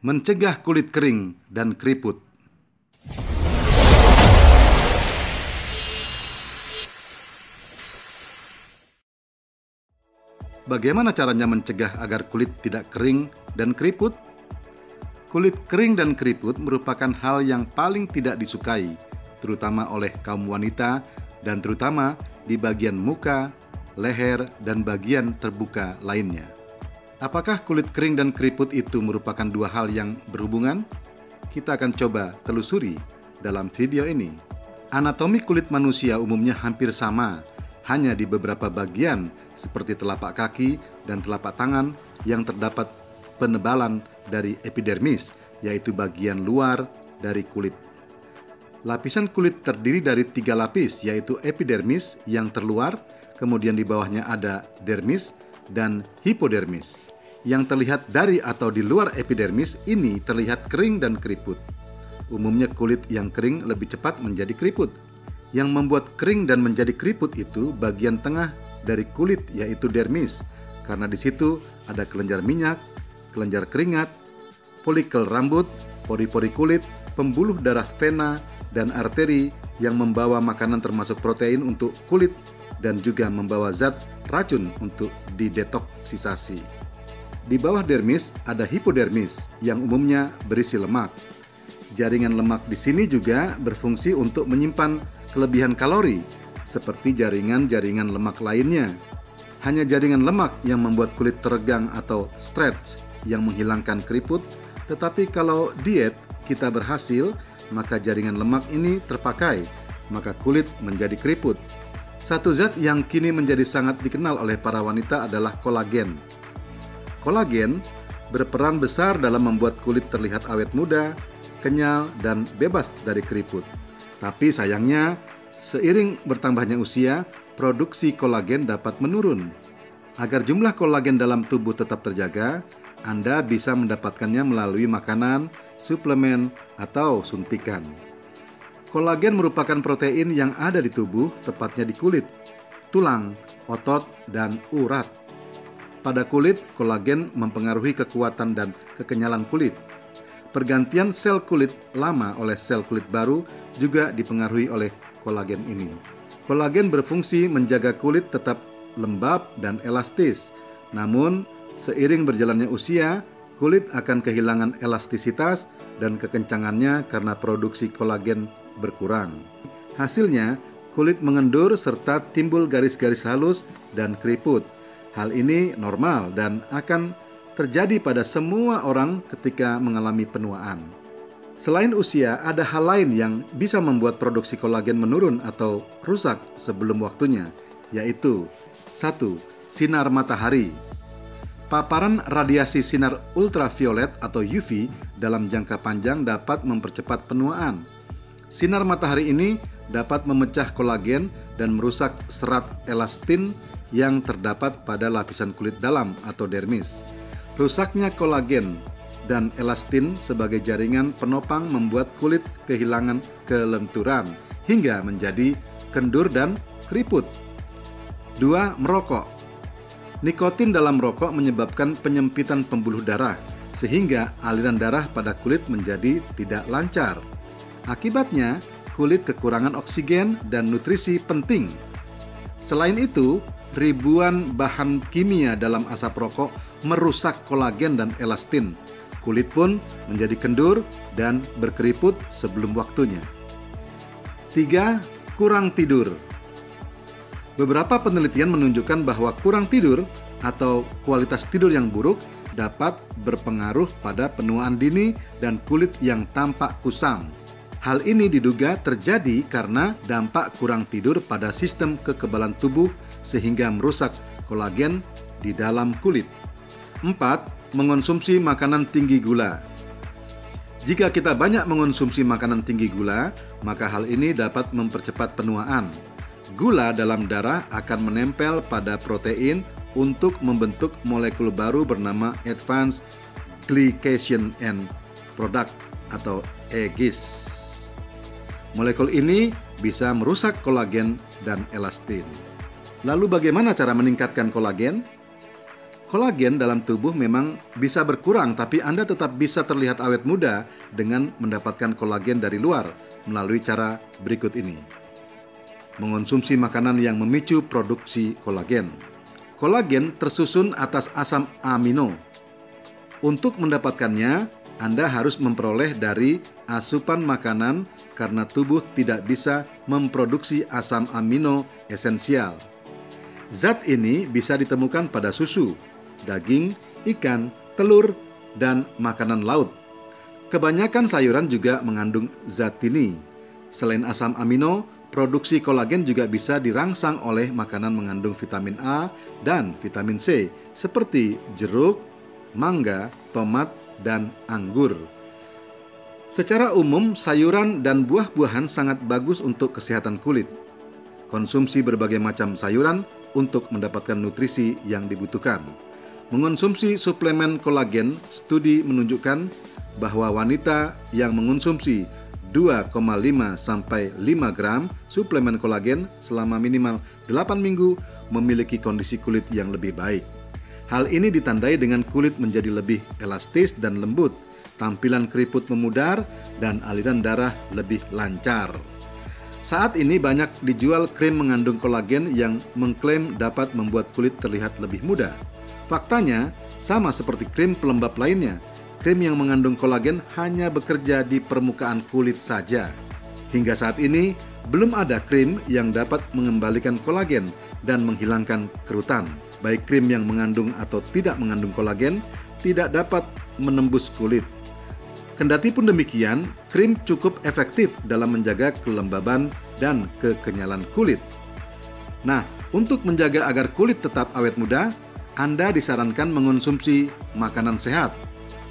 Mencegah kulit kering dan keriput. Bagaimana caranya mencegah agar kulit tidak kering dan keriput? Kulit kering dan keriput merupakan hal yang paling tidak disukai, terutama oleh kaum wanita dan terutama di bagian muka, leher, dan bagian terbuka lainnya. Apakah kulit kering dan keriput itu merupakan dua hal yang berhubungan? Kita akan coba telusuri dalam video ini. Anatomi kulit manusia umumnya hampir sama, hanya di beberapa bagian seperti telapak kaki dan telapak tangan yang terdapat penebalan dari epidermis, yaitu bagian luar dari kulit. Lapisan kulit terdiri dari 3 lapis, yaitu epidermis yang terluar, kemudian di bawahnya ada dermis dan hipodermis. Yang terlihat dari atau di luar epidermis ini terlihat kering dan keriput. Umumnya kulit yang kering lebih cepat menjadi keriput. Yang membuat kering dan menjadi keriput itu bagian tengah dari kulit, yaitu dermis, karena di situ ada kelenjar minyak, kelenjar keringat, folikel rambut, pori-pori kulit, pembuluh darah vena, dan arteri yang membawa makanan termasuk protein untuk kulit dan juga membawa zat racun untuk didetoksisasi. Di bawah dermis ada hipodermis yang umumnya berisi lemak. Jaringan lemak di sini juga berfungsi untuk menyimpan kelebihan kalori seperti jaringan-jaringan lemak lainnya. Hanya jaringan lemak yang membuat kulit teregang atau stretch yang menghilangkan keriput, tetapi kalau diet kita berhasil, maka jaringan lemak ini terpakai, maka kulit menjadi keriput. Satu zat yang kini menjadi sangat dikenal oleh para wanita adalah kolagen. Kolagen berperan besar dalam membuat kulit terlihat awet muda, kenyal, dan bebas dari keriput. Tapi sayangnya, seiring bertambahnya usia, produksi kolagen dapat menurun. Agar jumlah kolagen dalam tubuh tetap terjaga, Anda bisa mendapatkannya melalui makanan, suplemen, atau suntikan. Kolagen merupakan protein yang ada di tubuh, tepatnya di kulit, tulang, otot, dan urat. Pada kulit, kolagen mempengaruhi kekuatan dan kekenyalan kulit. Pergantian sel kulit lama oleh sel kulit baru juga dipengaruhi oleh kolagen ini. Kolagen berfungsi menjaga kulit tetap lembab dan elastis. Namun, seiring berjalannya usia, kulit akan kehilangan elastisitas dan kekencangannya karena produksi kolagen berkurang. Hasilnya, kulit mengendur serta timbul garis-garis halus dan keriput. Hal ini normal dan akan terjadi pada semua orang ketika mengalami penuaan. Selain usia, ada hal lain yang bisa membuat produksi kolagen menurun atau rusak sebelum waktunya, yaitu 1. Sinar matahari. Paparan radiasi sinar ultraviolet atau UV dalam jangka panjang dapat mempercepat penuaan. Sinar matahari ini dapat memecah kolagen dan merusak serat elastin yang terdapat pada lapisan kulit dalam atau dermis. Rusaknya kolagen dan elastin sebagai jaringan penopang membuat kulit kehilangan kelenturan hingga menjadi kendur dan keriput. 2. Merokok. Nikotin dalam rokok menyebabkan penyempitan pembuluh darah sehingga aliran darah pada kulit menjadi tidak lancar. Akibatnya, kulit kekurangan oksigen dan nutrisi penting. Selain itu, ribuan bahan kimia dalam asap rokok merusak kolagen dan elastin. Kulit pun menjadi kendur dan berkeriput sebelum waktunya. 3. Kurang tidur. Beberapa penelitian menunjukkan bahwa kurang tidur atau kualitas tidur yang buruk dapat berpengaruh pada penuaan dini dan kulit yang tampak kusam. Hal ini diduga terjadi karena dampak kurang tidur pada sistem kekebalan tubuh sehingga merusak kolagen di dalam kulit. 4. Mengonsumsi makanan tinggi gula. Jika kita banyak mengonsumsi makanan tinggi gula, maka hal ini dapat mempercepat penuaan. Gula dalam darah akan menempel pada protein untuk membentuk molekul baru bernama Advanced Glycation End Product atau EGIS. Molekul ini bisa merusak kolagen dan elastin. Lalu bagaimana cara meningkatkan kolagen? Kolagen dalam tubuh memang bisa berkurang, tapi Anda tetap bisa terlihat awet muda dengan mendapatkan kolagen dari luar melalui cara berikut ini. Mengonsumsi makanan yang memicu produksi kolagen. Kolagen tersusun atas asam amino. Untuk mendapatkannya, Anda harus memperoleh dari asupan makanan karena tubuh tidak bisa memproduksi asam amino esensial. Zat ini bisa ditemukan pada susu, daging, ikan, telur, dan makanan laut. Kebanyakan sayuran juga mengandung zat ini. Selain asam amino, produksi kolagen juga bisa dirangsang oleh makanan mengandung vitamin A dan vitamin C seperti jeruk, mangga, tomat, dan anggur. Secara umum, sayuran dan buah-buahan sangat bagus untuk kesehatan kulit. Konsumsi berbagai macam sayuran untuk mendapatkan nutrisi yang dibutuhkan. Mengonsumsi suplemen kolagen, studi menunjukkan bahwa wanita yang mengonsumsi 2,5 sampai 5 gram suplemen kolagen selama minimal 8 minggu memiliki kondisi kulit yang lebih baik. Hal ini ditandai dengan kulit menjadi lebih elastis dan lembut, tampilan keriput memudar, dan aliran darah lebih lancar. Saat ini banyak dijual krim mengandung kolagen yang mengklaim dapat membuat kulit terlihat lebih muda. Faktanya, sama seperti krim pelembab lainnya, krim yang mengandung kolagen hanya bekerja di permukaan kulit saja. Hingga saat ini, belum ada krim yang dapat mengembalikan kolagen dan menghilangkan kerutan. Baik krim yang mengandung atau tidak mengandung kolagen tidak dapat menembus kulit. Kendati pun demikian, krim cukup efektif dalam menjaga kelembaban dan kekenyalan kulit. Nah, untuk menjaga agar kulit tetap awet muda, Anda disarankan mengonsumsi makanan sehat,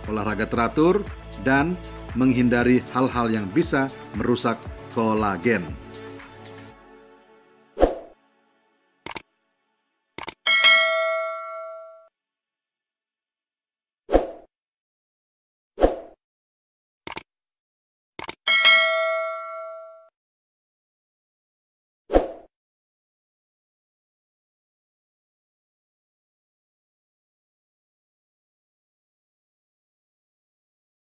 olahraga teratur, dan menghindari hal-hal yang bisa merusak kolagen.